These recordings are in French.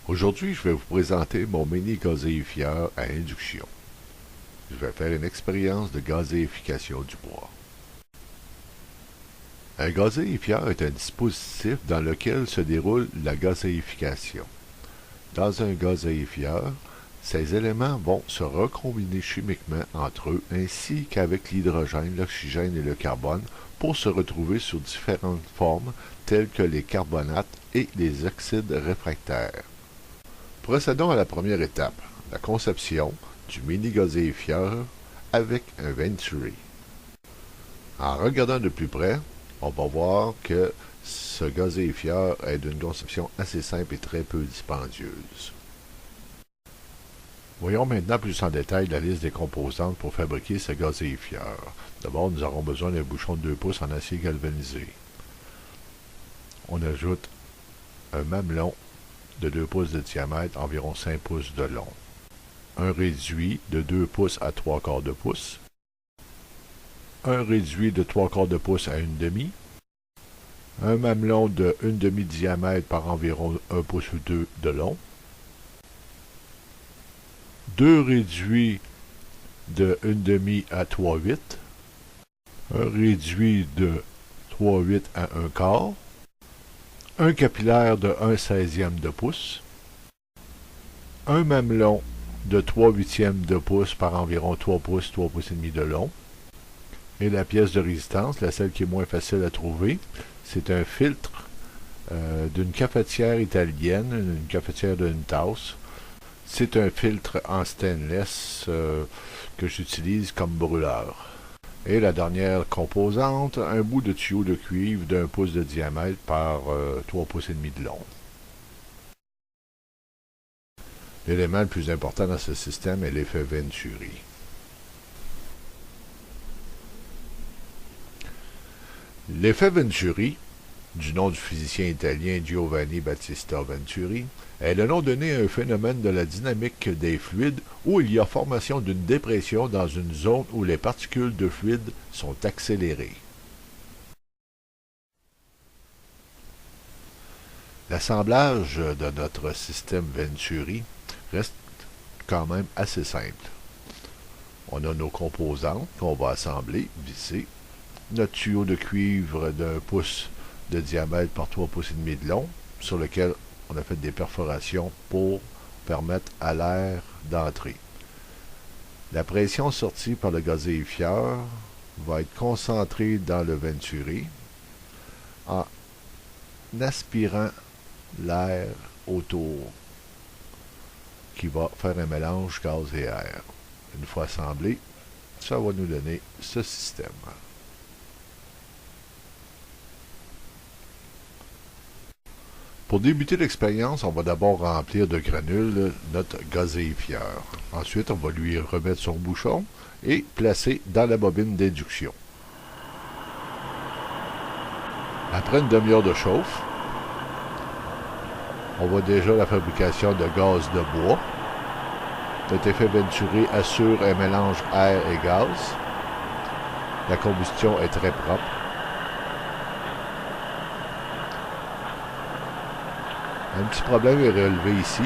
Aujourd'hui, je vais vous présenter mon mini gazéifieur à induction. Je vais faire une expérience de gazéification du bois. Un gazéifieur est un dispositif dans lequel se déroule la gazéification. Dans un gazéifieur, ces éléments vont se recombiner chimiquement entre eux ainsi qu'avec l'hydrogène, l'oxygène et le carbone pour se retrouver sous différentes formes telles que les carbonates et les oxydes réfractaires. Procédons à la première étape, la conception du mini-gazéifieur avec un Venturi. En regardant de plus près, on va voir que ce gazéifieur est d'une conception assez simple et très peu dispendieuse. Voyons maintenant plus en détail la liste des composantes pour fabriquer ce gazéifieur. D'abord, nous aurons besoin d'un bouchon de 2 pouces en acier galvanisé. On ajoute un mamelon de 2 pouces de diamètre, environ 5 pouces de long. Un réduit de 2 pouces à 3/4 de pouce. Un réduit de 3/4 de pouce à 1/2. Un mamelon de 1/2 diamètre par environ 1 pouce ou 2 de long. 2 réduits de 1/2 à 3/8. Un réduit de 3/8 à 1/4. Un capillaire de 1/16e de pouce, un mamelon de 3/8e de pouce par environ 3 pouces, 3 pouces et demi de long, et la pièce de résistance, la celle qui est moins facile à trouver, c'est un filtre d'une cafetière italienne, une cafetière d'une tasse. C'est un filtre en stainless que j'utilise comme brûleur. Et la dernière composante, un bout de tuyau de cuivre d'1 pouce de diamètre par 3 pouces et demi de long. L'élément le plus important dans ce système est l'effet Venturi. L'effet Venturi, du nom du physicien italien Giovanni Battista Venturi, est le nom donné à un phénomène de la dynamique des fluides où il y a formation d'une dépression dans une zone où les particules de fluide sont accélérées. L'assemblage de notre système Venturi reste quand même assez simple. On a nos composantes qu'on va assembler, visser, notre tuyau de cuivre d'1 pouce de diamètre par 3 pouces et demi de long, sur lequel on a fait des perforations pour permettre à l'air d'entrer. La pression sortie par le gazéifieur va être concentrée dans le Venturi en aspirant l'air autour, qui va faire un mélange gaz et air. Une fois assemblé, ça va nous donner ce système. Pour débuter l'expérience, on va d'abord remplir de granules notre gazéifieur. Ensuite, on va lui remettre son bouchon et placer dans la bobine d'induction. Après une demi-heure de chauffe, on voit déjà la fabrication de gaz de bois. Notre effet Venturi assure un mélange air et gaz. La combustion est très propre. Un petit problème est relevé ici.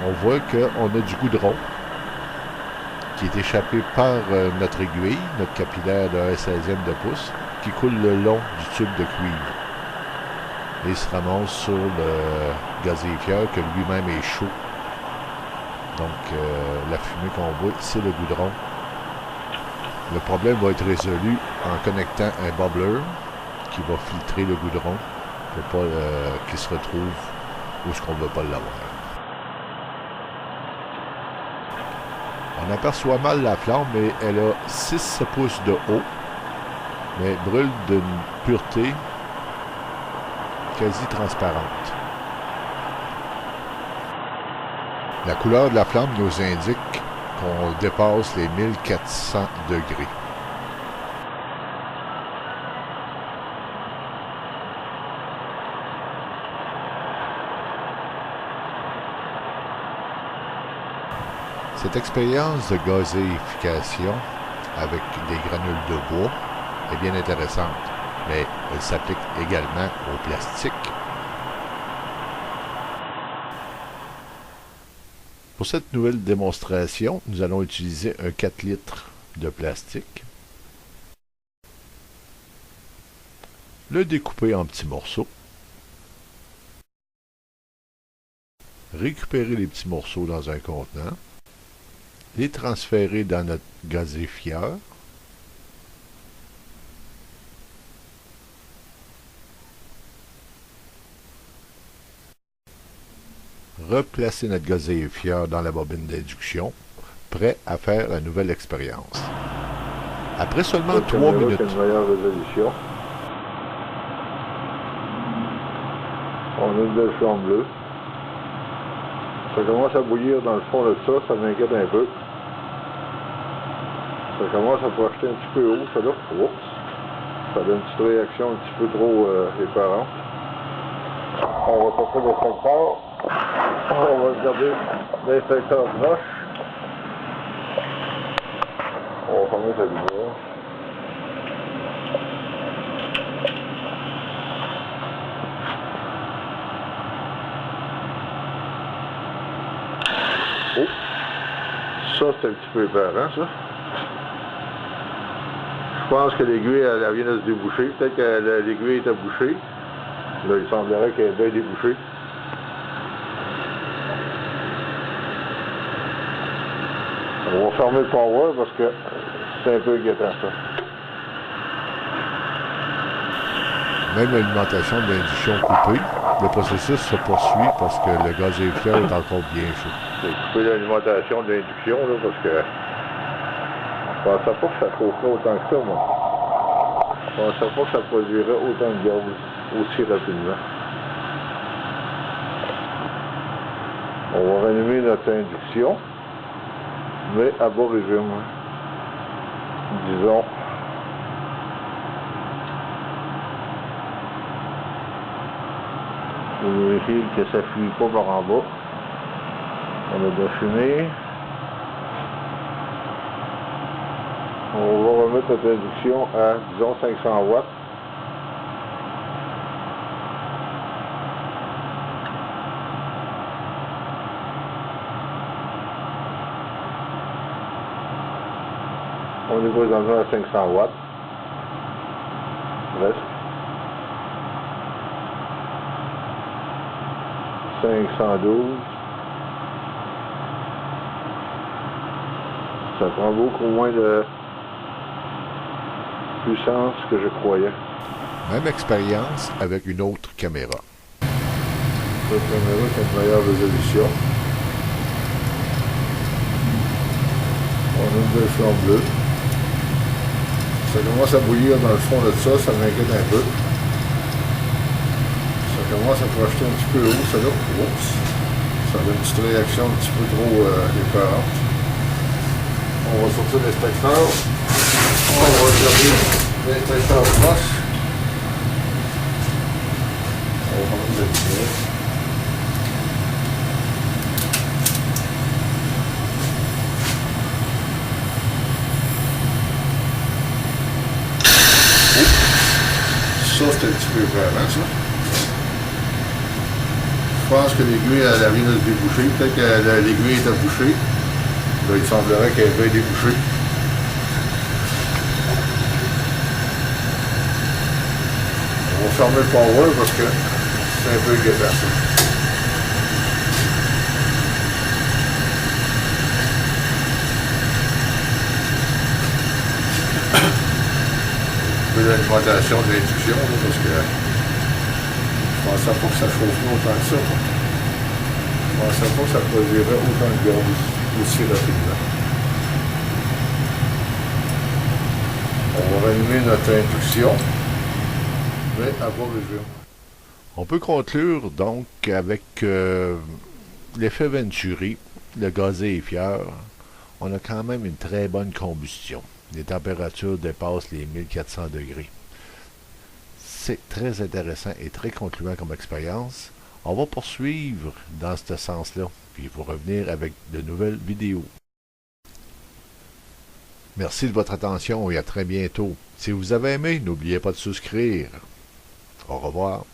On voit qu'on a du goudron qui est échappé par notre aiguille, notre capillaire de 1/16e de pouce, qui coule le long du tube de cuivre et se ramasse sur le gazéifieur que lui-même est chaud. Donc la fumée qu'on voit, c'est le goudron. Le problème va être résolu en connectant un bubbler qui va filtrer le goudron pour pas qu'il se retrouve où est-ce qu'on ne veut pas l'avoir. On aperçoit mal la flamme, mais elle a 6 pouces de haut, mais brûle d'une pureté quasi transparente. La couleur de la flamme nous indique qu'on dépasse les 1400 degrés. Cette expérience de gazéification avec des granules de bois est bien intéressante, mais elle s'applique également au plastique. Pour cette nouvelle démonstration, nous allons utiliser un 4 litres de plastique, le découper en petits morceaux, récupérer les petits morceaux dans un contenant, les transférer dans notre gazéfieur, replacer notre gazéfieur dans la bobine d'induction, prêt à faire la nouvelle expérience. Après seulement 3 minutes. Une meilleure résolution. On a une belle flamme bleue. Ça commence à bouillir dans le fond de ça m'inquiète un peu. Ça commence à projeter un petit peu haut, ça là. Oups. Ça donne une petite réaction un petit peu trop épeurante. On va passer l'inspecteur. On va regarder l'inspecteur broche. On va fermer sa lumière. Oh! Ça, c'est un petit peu épeurant, ça. Je pense que l'aiguille, elle vient de se déboucher. Peut-être que l'aiguille était bouchée. Là, il semblerait qu'elle est bien débouchée. On va fermer le power parce que c'est un peu inquiétant, ça. Même l'alimentation de l'induction coupée, le processus se poursuit parce que le gazéfieur est encore bien chaud. J'ai coupé l'alimentation de l'induction, là, parce que je pensais pas que ça chaufferait autant que ça, moi. Je pensais pas que ça produirait autant de gaz aussi rapidement. On va rallumer notre induction, mais à bas régime. Disons. Pour vérifier que ça ne fuit pas par en bas. On a de la fumée. On va remettre notre induction à, disons, 500 watts. On est présentement à 500 watts. Presque. 512. Ça prend beaucoup moins de puissance que je croyais. Même expérience avec une autre caméra. Cette caméra qui a une meilleure résolution. On a une belle flamme bleue. Ça commence à bouillir dans le fond de ça m'inquiète un peu. Ça commence à projeter un petit peu haut, ça là. Oups. Ça a une petite réaction un petit peu trop épeurante. On va sortir l'inspecteur. On va regarder l'inspecteur proche. On va remettre la lumière. Ça, c'est un petit peu épeurant, ça. Je pense que l'aiguille, elle vient de se déboucher. Peut-être que l'aiguille était bouchée. Là, il semblerait qu'elle ait débouché. On va fermer le power parce que c'est un peu inquiétant, ça. Un peu d'alimentation de l'induction, parce que je pensais pas que ça chaufferait autant que ça. Je pensais pas que ça produirait autant de gaz aussi rapidement. On va rallumer notre induction, mais à bas régime. On peut conclure donc avec l'effet Venturi, le gazéfieur, on a quand même une très bonne combustion. Les températures dépassent les 1400 degrés. C'est très intéressant et très concluant comme expérience. On va poursuivre dans ce sens-là, puis vous revenir avec de nouvelles vidéos. Merci de votre attention et à très bientôt. Si vous avez aimé, n'oubliez pas de souscrire. Au revoir.